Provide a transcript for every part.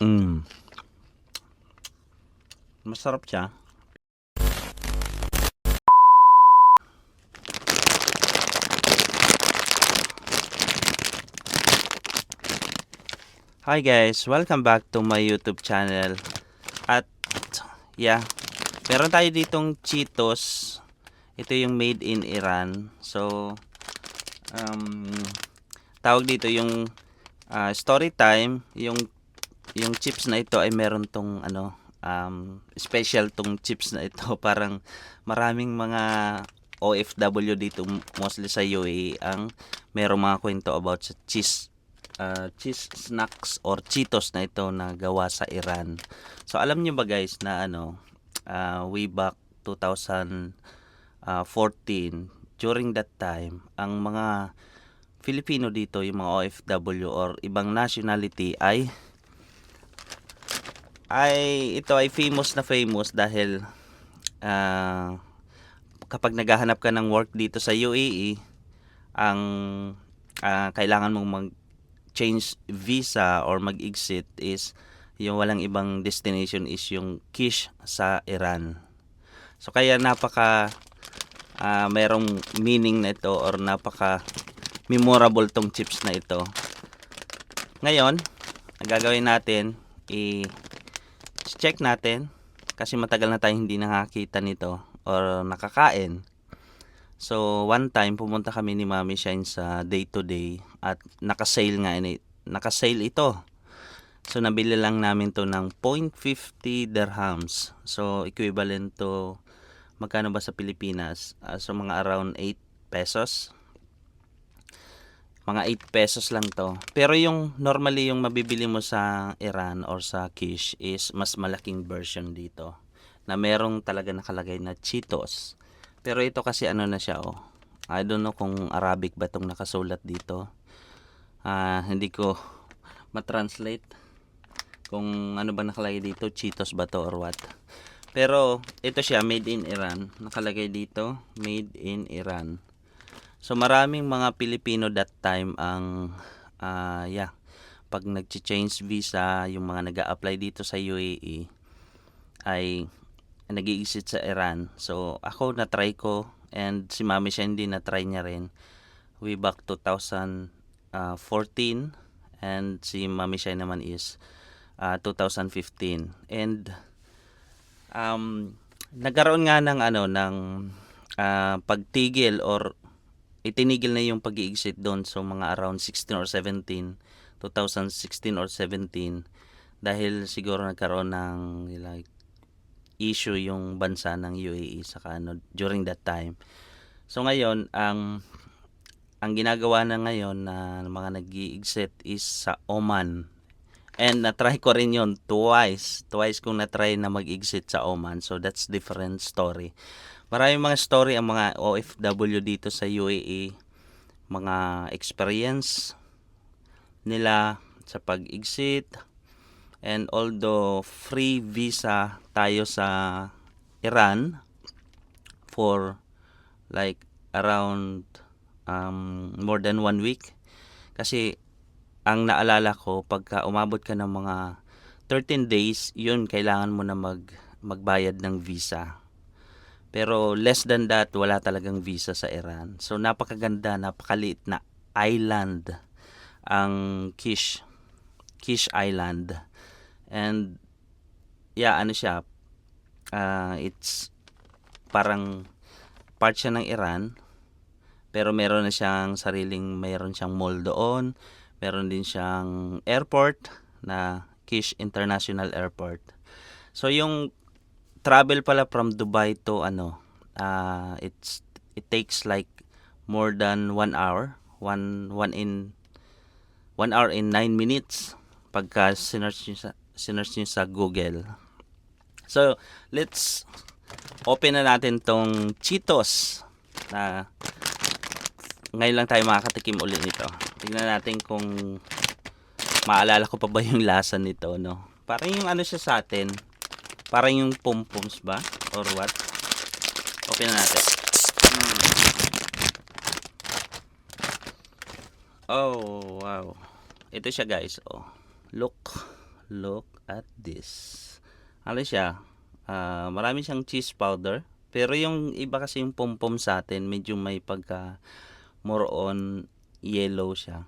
Mm. Masarap siya. Hi guys, welcome back to my YouTube channel. At yeah, meron tayo ditong Cheetos. Ito yung made in Iran. So tawag dito yung story time. Yung chips na ito ay meron tong special tong chips na ito. Parang maraming mga OFW dito, mostly sa UAE, ang merong mga kwento about sa cheese snacks or Cheetos na ito na gawa sa Iran. So alam niyo ba guys na way back 2014, during that time, ang mga Filipino dito, yung mga OFW or ibang nationality ito ay famous dahil kapag naghahanap ka ng work dito sa UAE, ang kailangan mong mag-change visa or mag-exit is yung walang ibang destination is yung Kish sa Iran. So kaya merong meaning na ito or napaka memorable tong chips na ito. Ngayon, ang gagawin natin i-check natin kasi matagal na tayong hindi nakakita nito or nakakain. So one time pumunta kami ni Mami Shine sa Day to Day at naka-sale ito. So nabili lang namin to ng 0.50 dirhams. So equivalent to magkano ba sa Pilipinas? So mga around 8 pesos. Mga 8 pesos lang to. Pero yung normally yung mabibili mo sa Iran or sa Kish is mas malaking version dito. Na merong talaga nakalagay na Cheetos. Pero ito kasi ano na siya I don't know kung Arabic ba itong nakasulat dito. Hindi ko matranslate kung ano ba nakalagay dito. Cheetos ba to or what. Pero ito siya, made in Iran. Nakalagay dito, made in Iran. So maraming mga Pilipino that time ang pag nag-change visa, yung mga nag-a-apply dito sa UAE ay nag-i-exit sa Iran. So ako na-try ko and si Mami siya hindi na-try niya rin way back 2014 and si Mami siya naman is 2015. And nagkaroon nga ng pagtigil or itinigil na yung pag-i-exit doon. So mga around 16 or 17, 2016 or 17, dahil siguro nagkaroon ng like issue yung bansa ng UAE saka during that time. So ngayon ang ginagawa na ngayon na mga nag-i-exit is sa Oman. And na-try ko rin yon twice kong na-try na mag-exit sa Oman. So that's different story. Maraming mga story ang mga OFW dito sa UAE, mga experience nila sa pag-exit. And although free visa tayo sa Iran for like around more than 1 week, kasi ang naalala ko pagka umabot ka ng mga 13 days, yun kailangan mo na magbayad ng visa. Pero less than that, wala talagang visa sa Iran. So napakaganda, napakaliit na island ang Kish Island. And ano siya, it's parang part siya ng Iran, pero meron siyang mall doon. Meron din siyang airport na Kish International Airport. So yung travel pala from Dubai to it takes like more than 1 hour. 1 hour in 9 minutes pagka sinearch nyo sa Google. So let's open na natin tong Cheetos na ngayon lang tayo makakatikim ulit nito. Tingnan natin kung maalala ko pa ba yung lasa nito, no? Parang yung siya sa atin, parang yung pom-poms ba or what. Open na natin. Oh wow, ito siya guys. Look at this. Ano siya, marami siyang cheese powder. Pero yung iba kasi yung pom-pom sa atin, medyo may pagka more on yellow siya.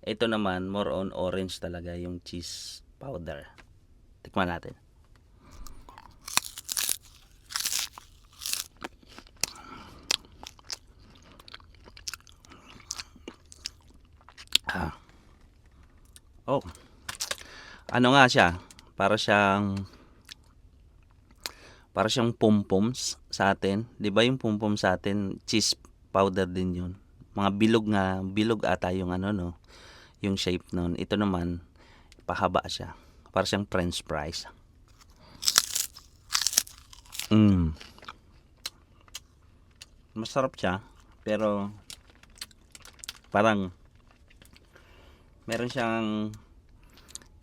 Ito naman, more on orange talaga yung cheese powder. Tikman natin. Oh, ano nga siya? Para siyang pom-poms sa atin. 'Di ba yung pom-pom sa atin, cheese powder din 'yun. Mga bilog ata yung ano no, yung shape nun. Ito naman pahaba siya. Para siyang french fries. Masarap siya, pero parang meron siyang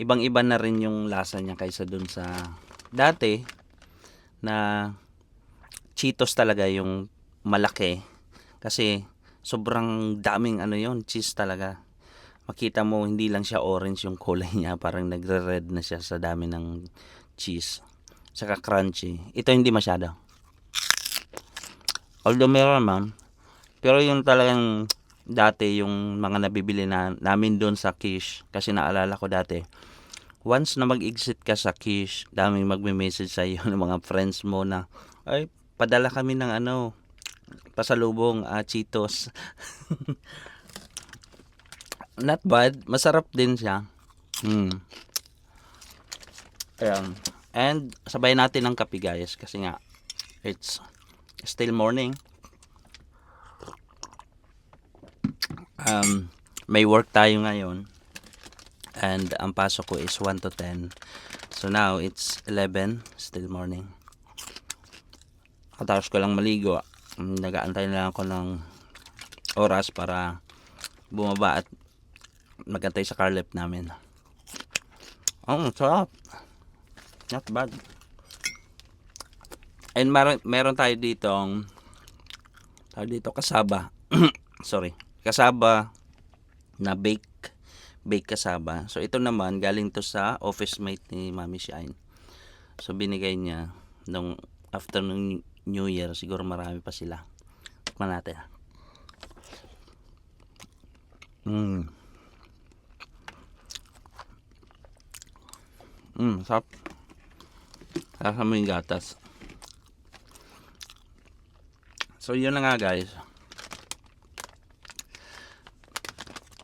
ibang-iba na rin yung lasa niya kaysa dun sa dati na Cheetos talaga yung malaki. Kasi sobrang daming ano yon, cheese talaga. Makita mo hindi lang siya orange yung kulay niya, parang nagre-red na siya sa dami ng cheese. Saka crunchy. Ito hindi masyado. Although meron man, pero yung talagang dati yung mga nabibili na namin doon sa Kish, kasi naalala ko dati, once na mag-exit ka sa Kish, daming magme-message sa iyo ng mga friends mo na, ay, padala kami ng ano, pasalubong, Cheetos. Not bad, masarap din siya. Ayan. And sabay natin ng kape guys, kasi nga it's still morning. May work tayo ngayon. And ang pasok ko is 1 to 10. So now it's 11, still morning. Katapos ko lang maligo. Nag-aantay na lang ako ng oras para bumaba at magantay sa car lift namin. Sarap. Not bad. And meron tayo ditong kasaba. Sorry. Kasaba na bake kasaba. So ito naman galing to sa office mate ni Mami Shine. So binigay niya nung after ng New Year, siguro marami pa sila. Tikman natin. Sarap. Sarap mo yung gatas. So yun na nga guys.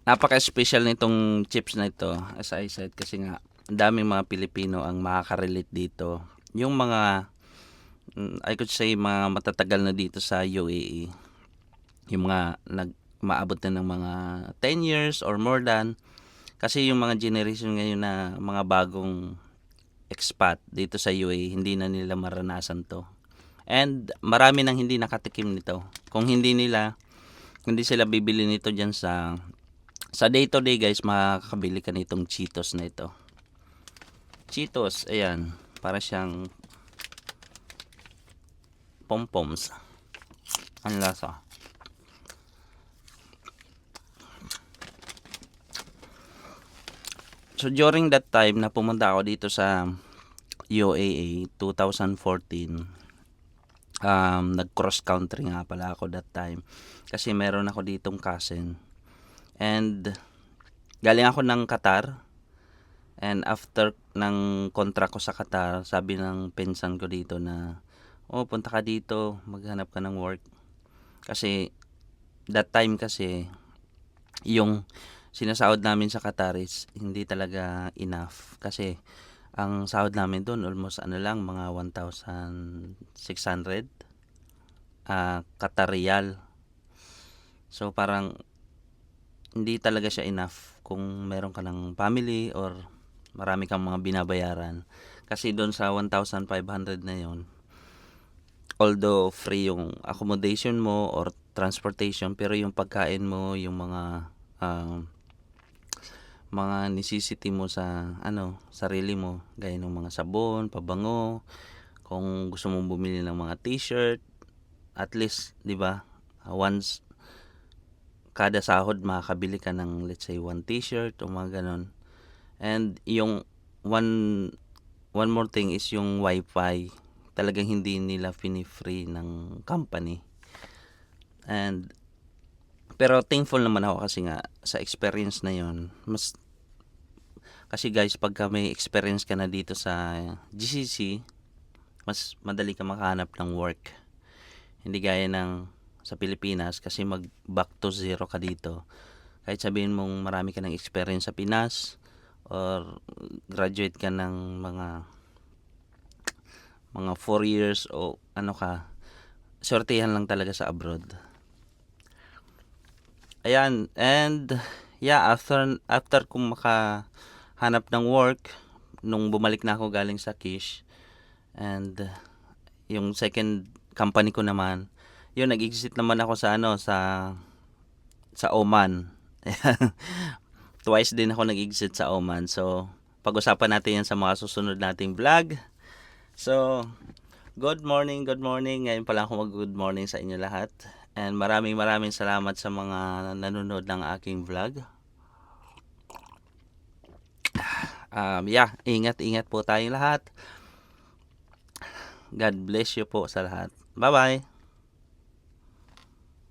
Napaka-special nitong chips na ito, as I said, kasi nga ang daming mga Pilipino ang makaka-relate dito. Yung mga I could say mga matatagal na dito sa UAE. Yung mga maabot na ng mga 10 years or more than. Kasi yung mga generation ngayon na mga bagong expat dito sa UAE, hindi na nila maranasan to. And marami nang hindi nakatikim nito. Kung hindi sila bibili nito dyan sa day to day guys, makakabili ka nitong Cheetos na ito. Cheetos, ayan, para siyang pom-poms. Ang lasa. So during that time na pumunta ako dito sa UAE 2014, nag cross country nga pala ako that time kasi meron ako ditong cousin. And galing ako ng Qatar. And after ng contract ko sa Qatar, sabi ng pinsan ko dito na, punta ka dito, maghanap ka ng work. Kasi that time kasi yung sinasahod namin sa Qatar is hindi talaga enough. Kasi ang sahod namin doon almost mga 1,600 Qatar Riyal. So parang hindi talaga siya enough kung meron ka ng family or marami kang mga binabayaran. Kasi doon sa 1,500 na yon, although free yung accommodation mo or transportation, pero yung pagkain mo, yung mga necessity mo sa sarili mo, gaya ng mga sabon, pabango, kung gusto mong bumili ng mga t-shirt, at least 'di ba, once kada sahod makakabili ka ng let's say 1 t-shirt o mga ganon. And yung one one more thing is yung wifi. Talagang hindi nila fini-free ng company. And pero thankful naman ako kasi nga sa experience na yon, kasi guys, pagka may experience ka na dito sa GCC, mas madali ka makahanap ng work. Hindi gaya ng sa Pilipinas, kasi mag back to zero ka dito. Kahit sabihin mong marami ka ng experience sa Pinas or graduate ka ng mga 4 years o ano ka, sortehan lang talaga sa abroad. Ayan, and yeah, after kung makahanap ng work, nung bumalik na ako galing sa Kish, and yung second company ko naman, yun, nag-exit naman ako sa Oman. Twice din ako nag-exit sa Oman. So, pag-usapan natin yan sa mga susunod nating vlog. So, good morning. Ngayon pala ako mag-good morning sa inyo lahat. And maraming salamat sa mga nanonood ng aking vlog. Yeah, ingat po tayong lahat. God bless you po sa lahat. Bye-bye.